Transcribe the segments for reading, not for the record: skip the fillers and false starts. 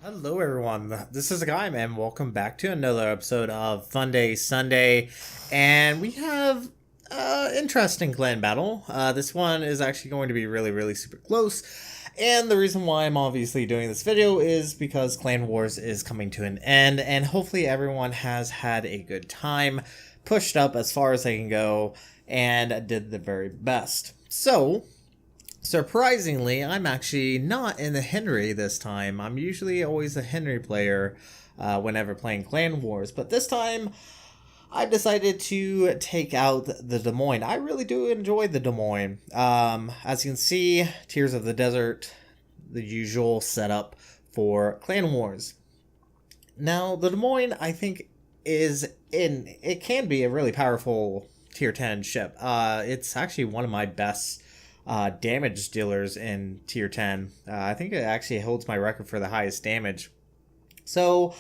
Hello everyone, this is Hakaym and welcome back to another episode of Funday Sunday. And we have interesting clan battle. This one is actually going to be really super close. And the reason why I'm obviously doing this video is because Clan Wars is coming to an end, and hopefully everyone has had a good time, pushed up as far as they can go, and did the very best. So surprisingly, I'm actually not in the Henry this time. I'm usually always a Henry player whenever playing Clan Wars, but this time I've decided to take out the Des Moines. I really do enjoy the Des Moines. As you can see, Tears of the Desert, the usual setup for Clan Wars. Now, the Des Moines, I think, it can be a really powerful tier 10 ship. It's actually one of my best damage dealers in tier 10. I think it actually holds my record for the highest damage. So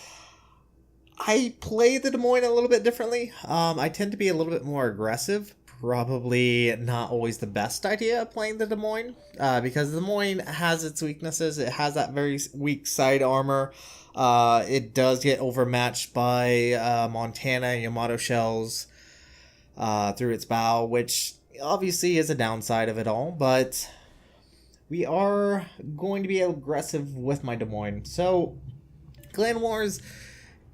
I play the Des Moines a little bit differently. I tend to be a little bit more aggressive. Probably not always the best idea of playing the Des Moines, because the Des Moines has its weaknesses. It has that very weak side armor. It does get overmatched by Montana and Yamato shells through its bow, which obviously is a downside of it all, but we are going to be aggressive with my Des Moines. So Clan Wars,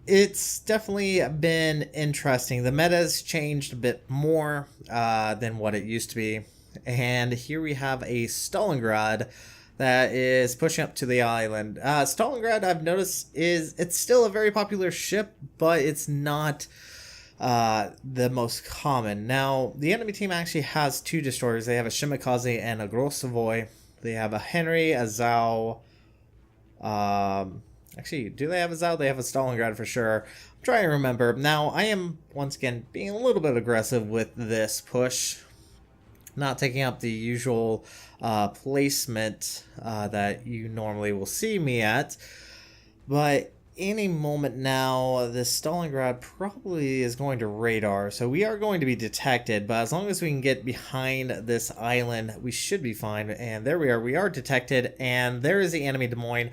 it's definitely been interesting. The meta has changed a bit more than what it used to be, and here we have a Stalingrad that is pushing up to the island. Stalingrad, I've noticed, it's still a very popular ship, but it's not the most common. Now, the enemy team actually has two destroyers. They have a Shimakaze and a Grosavoy. They have a Henry, a Zhao. Actually, do they have a Zhao? They have a Stalingrad for sure. I'm trying to remember. Now, I am, once again, being a little bit aggressive with this push. Not taking up the usual placement that you normally will see me at. But any moment now, this Stalingrad probably is going to radar, so we are going to be detected, but as long as we can get behind this island, we should be fine. And there we are detected, and there is the enemy Des Moines.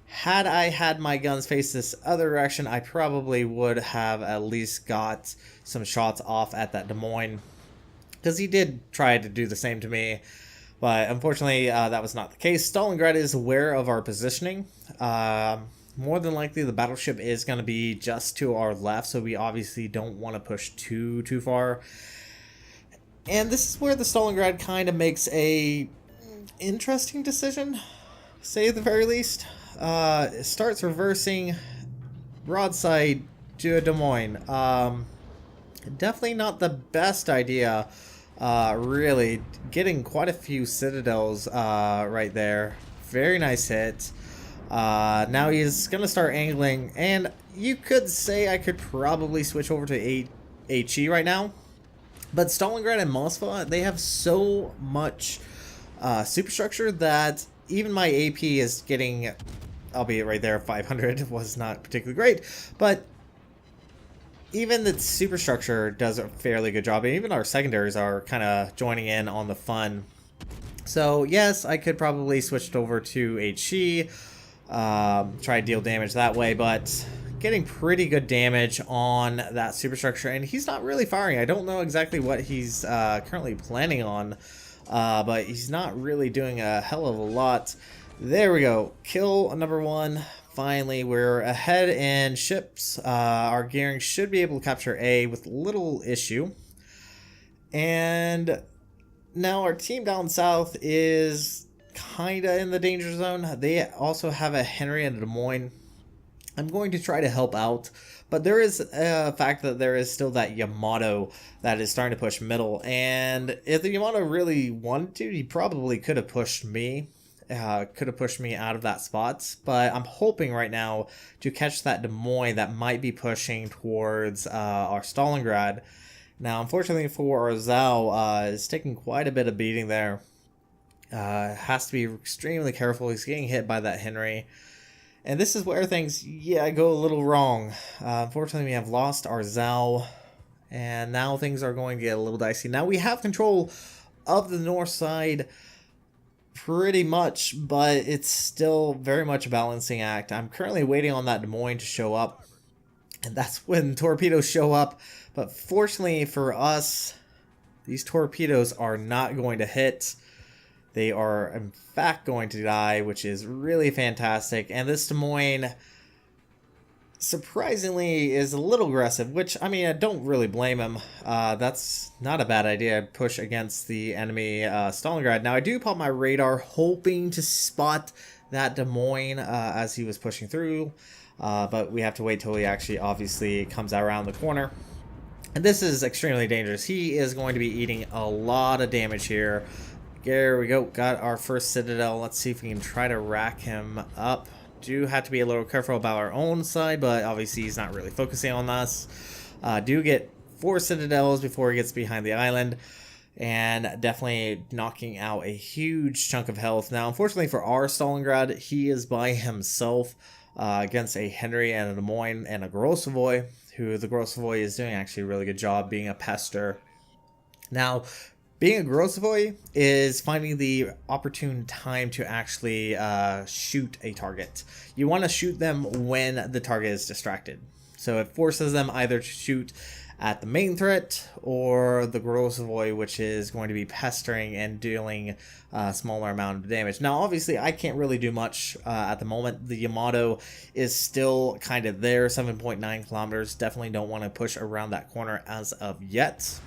Had I had my guns face this other direction, I probably would have at least got some shots off at that Des Moines, because he did try to do the same to me, but unfortunately that was not the case. Stalingrad is aware of our positioning. More than likely, the battleship is going to be just to our left, so we obviously don't want to push too far. And this is where the Stalingrad kind of makes a interesting decision, say at the very least. It starts reversing broadside to a Des Moines. Definitely not the best idea, really. Getting quite a few citadels right there. Very nice hit. Now he's gonna start angling, and you could say I could probably switch over to HE right now, but Stalingrad and Moskva, they have so much superstructure that even my AP is getting, albeit right there, 500 was not particularly great, but even the superstructure does a fairly good job, and even our secondaries are kind of joining in on the fun. So yes, I could probably switch it over to HE. Try to deal damage that way, but getting pretty good damage on that superstructure, and he's not really firing. I don't know exactly what he's currently planning on, but he's not really doing a hell of a lot. There we go, kill number one. Finally, we're ahead in ships. Our gearing should be able to capture A with little issue, and now our team down south is kinda in the danger zone. They also have a Henry and a Des Moines. I'm going to try to help out, but there is a fact that there is still that Yamato that is starting to push middle, and if the Yamato really wanted to, he probably could have pushed me. Could have pushed me out of that spot, but I'm hoping right now to catch that Des Moines that might be pushing towards our Stalingrad. Now, unfortunately for our Zhao, is taking quite a bit of beating there. Has to be extremely careful. He's getting hit by that Henry. And this is where things, go a little wrong. Unfortunately, we have lost our Zhao. And now things are going to get a little dicey. Now we have control of the north side, pretty much, but it's still very much a balancing act. I'm currently waiting on that Des Moines to show up, and that's when torpedoes show up. But fortunately for us, these torpedoes are not going to hit. They are in fact going to die, which is really fantastic. And this Des Moines, surprisingly, is a little aggressive, which, I mean, I don't really blame him. That's not a bad idea, push against the enemy Stalingrad. Now, I do pop my radar, hoping to spot that Des Moines as he was pushing through, but we have to wait till he actually obviously comes around the corner. And this is extremely dangerous. He is going to be eating a lot of damage here. There we go, got our first Citadel. Let's see if we can try to rack him up. Do have to be a little careful about our own side, but obviously he's not really focusing on us. Do get 4 Citadels before he gets behind the island, and definitely knocking out a huge chunk of health. Now, unfortunately for our Stalingrad, he is by himself against a Henry and a Des Moines and a Grosvoy, who the Grosvoy is doing actually a really good job being a pester. Now, being a Grosvoy is finding the opportune time to actually shoot a target. You want to shoot them when the target is distracted. So it forces them either to shoot at the main threat or the Grosvoy, which is going to be pestering and dealing a smaller amount of damage. Now, obviously, I can't really do much at the moment. The Yamato is still kind of there, 7.9 kilometers. Definitely don't want to push around that corner as of yet.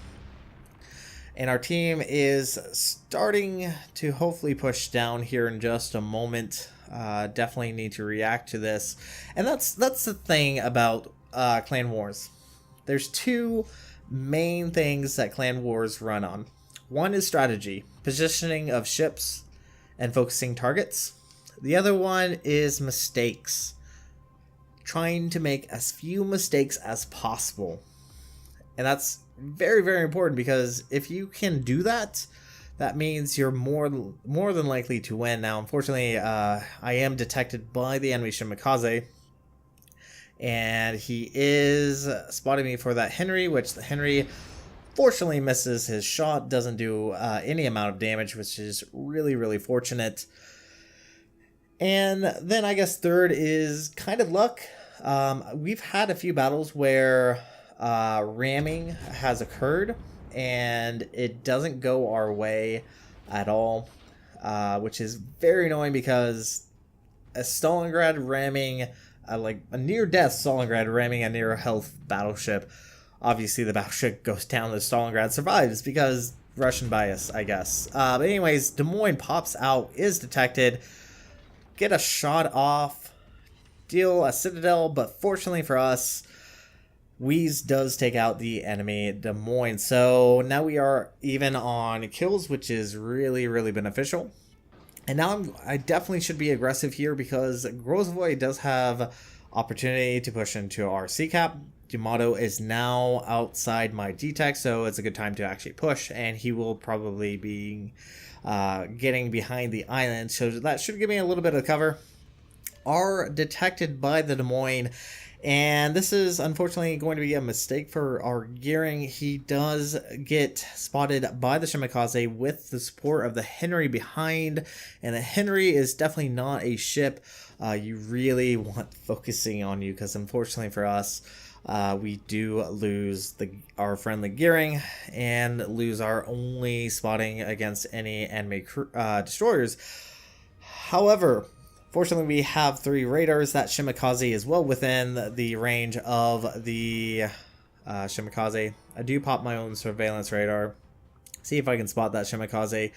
And our team is starting to hopefully push down here in just a moment. Definitely need to react to this. And that's the thing about Clan Wars. There's 2 main things that Clan Wars run on. One is strategy, positioning of ships and focusing targets. The other one is mistakes, trying to make as few mistakes as possible. And that's very, very important, because if you can do that, that means you're more than likely to win. Now, unfortunately, I am detected by the enemy Shimakaze, and he is spotting me for that Henry, which the Henry fortunately misses his shot, doesn't do any amount of damage, which is really, really fortunate. And then I guess third is kind of luck. We've had a few battles where ramming has occurred and it doesn't go our way at all, which is very annoying, because a Stalingrad ramming, like a near-death Stalingrad ramming a near-health battleship, obviously the battleship goes down, the Stalingrad survives because Russian bias, I guess. But anyways, Des Moines pops out, is detected, get a shot off, deal a Citadel, but fortunately for us, Wheeze does take out the enemy Des Moines. So now we are even on kills, which is really, really beneficial. And now I definitely should be aggressive here, because Grosvoy does have opportunity to push into our C-cap. Yamato is now outside my detect, so it's a good time to actually push, and he will probably be getting behind the island, so that should give me a little bit of cover. Are detected by the Des Moines, and this is unfortunately going to be a mistake for our gearing. He does get spotted by the Shimakaze with the support of the Henry behind, and the Henry is definitely not a ship you really want focusing on you, because unfortunately for us, we do lose our friendly gearing and lose our only spotting against any enemy destroyers. However, fortunately, we have 3 radars. That Shimakaze is well within the range of the Shimakaze. I do pop my own surveillance radar, see if I can spot that Shimakaze.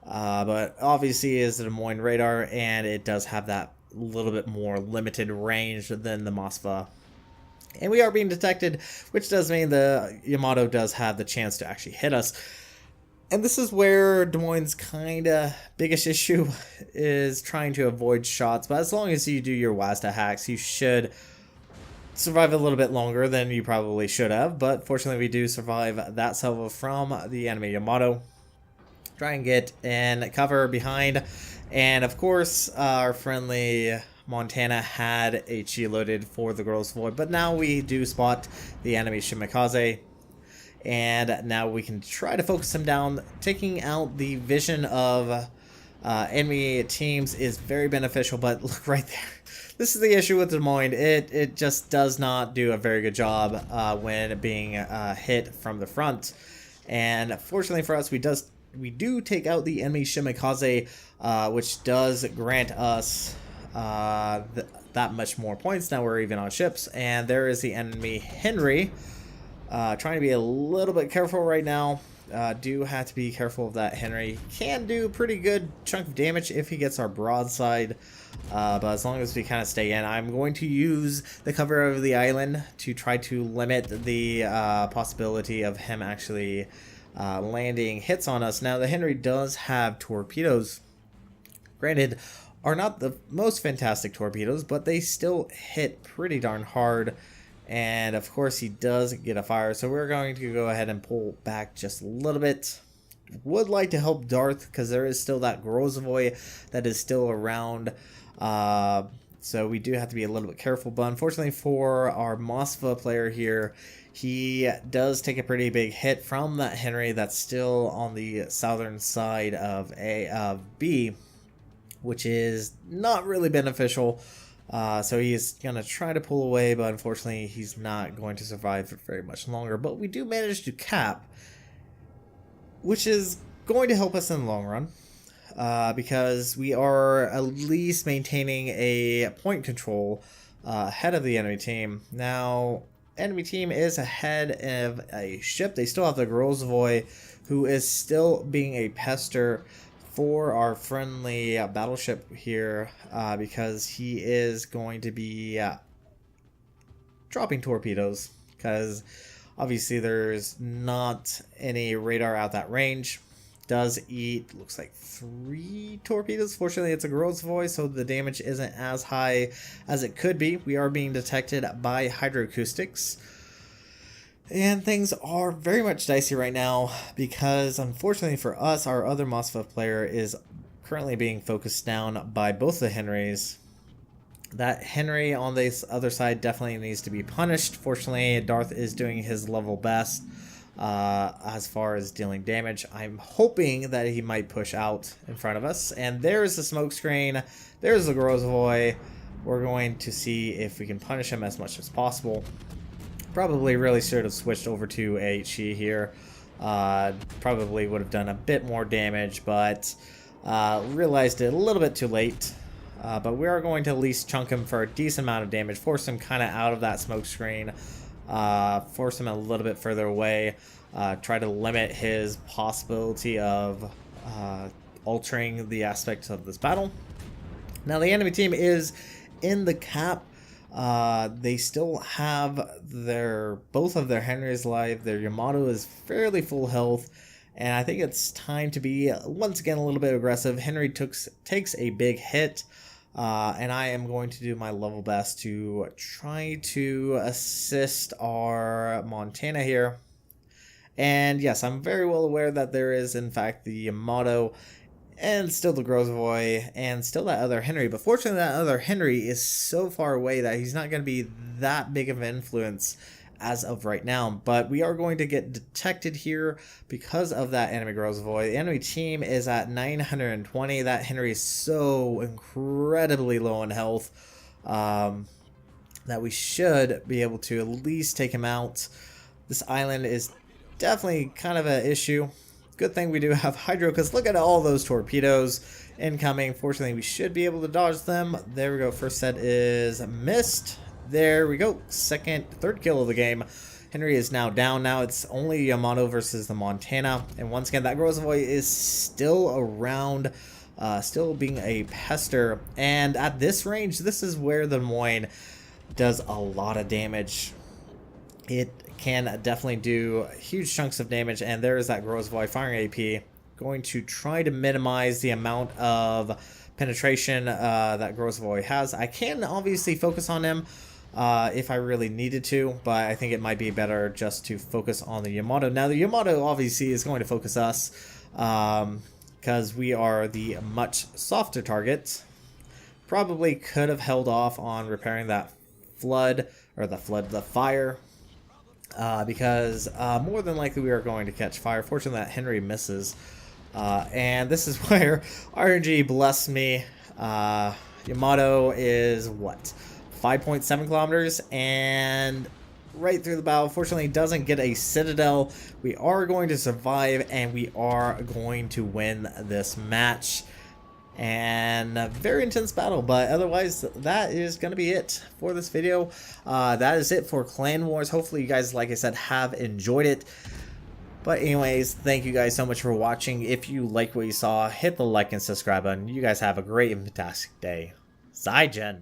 But obviously it is the Des Moines radar, and it does have that little bit more limited range than the Moskva. And we are being detected, which does mean the Yamato does have the chance to actually hit us. And this is where Des Moines' kind of biggest issue is trying to avoid shots. But as long as you do your WASTA hacks, you should survive a little bit longer than you probably should have. But fortunately, we do survive that salvo from the enemy Yamato. Try and get in cover behind. And of course, our friendly Montana had HE loaded for the Grosvoy. But now we do spot the enemy Shimakaze. And now we can try to focus him down, taking out the vision of enemy teams is very beneficial, but look right there. This is the issue with Des Moines. It just does not do a very good job when being hit from the front. And fortunately for us, we do take out the enemy Shimikaze, which does grant us that much more points. Now we're even on ships, and there is the enemy Henry. Trying to be a little bit careful right now. Do have to be careful of that. Henry can do a pretty good chunk of damage if he gets our broadside, but as long as we kind of stay in, I'm going to use the cover of the island to try to limit the possibility of him actually landing hits on us. Now the Henry does have torpedoes, granted are not the most fantastic torpedoes, but they still hit pretty darn hard. And of course he does get a fire, so we're going to go ahead and pull back just a little bit. Would like to help Darth because there is still that Grozovoy that is still around, so we do have to be a little bit careful. But unfortunately for our Moskva player here, he does take a pretty big hit from that Henry that's still on the southern side of B, which is not really beneficial. So he's going to try to pull away, but unfortunately he's not going to survive for very much longer. But we do manage to cap, which is going to help us in the long run, because we are at least maintaining a point control ahead of the enemy team. Now, enemy team is ahead of a ship. They still have the Grozovoy, who is still being a pester for our friendly battleship here, because he is going to be dropping torpedoes, because obviously there's not any radar out that range. Does eat, looks like 3 torpedoes. Fortunately it's a Grozovoy, so the damage isn't as high as it could be. We are being detected by hydroacoustics. And things are very much dicey right now because, unfortunately for us, our other Moskva player is currently being focused down by both the Henrys. That Henry on this other side definitely needs to be punished. Fortunately, Darth is doing his level best as far as dealing damage. I'm hoping that he might push out in front of us. And there's the smoke screen. There's the Grozovoy. We're going to see if we can punish him as much as possible. Probably really should have switched over to HE here. Probably would have done a bit more damage, but realized it a little bit too late. But we are going to at least chunk him for a decent amount of damage, force him kind of out of that smoke screen, force him a little bit further away, try to limit his possibility of altering the aspects of this battle. Now the enemy team is in the cap. They still have both of their Henrys alive. Their Yamato is fairly full health, and I think it's time to be once again a little bit aggressive. Henry takes a big hit, and I am going to do my level best to try to assist our Montana here. And yes, I'm very well aware that there is in fact the Yamato and still the Grozovoy, and still that other Henry. But fortunately, that other Henry is so far away that he's not going to be that big of an influence as of right now. But we are going to get detected here because of that enemy Grozovoy. The enemy team is at 920. That Henry is so incredibly low in health that we should be able to at least take him out. This island is definitely kind of an issue. Good thing we do have Hydro, because look at all those torpedoes incoming. Fortunately, we should be able to dodge them. There we go. First set is missed. There we go. Third kill of the game. Henry is now down. Now it's only Yamato versus the Montana. And once again, that Grozovoy is still around, still being a pester. And at this range, this is where the Des Moines does a lot of damage. It can definitely do huge chunks of damage, and there is that Grozovoy firing AP. Going to try to minimize the amount of penetration that Grozovoy has. I can obviously focus on him if I really needed to, but I think it might be better just to focus on the Yamato. Now the Yamato obviously is going to focus us because we are the much softer target. Probably could have held off on repairing that the fire. Because more than likely we are going to catch fire. Fortunately that Henry misses. And this is where RNG blessed me. Yamato is what, 5.7 kilometers, and right through the battle. Fortunately, doesn't get a citadel. We are going to survive, and we are going to win this match. And a very intense battle, but otherwise that is going to be it for this video. That is it for Clan Wars. Hopefully you guys, like I said, have enjoyed it. But anyways, thank you guys so much for watching. If you like what you saw, hit the like and subscribe button. You guys have a great and fantastic day. Zaijen.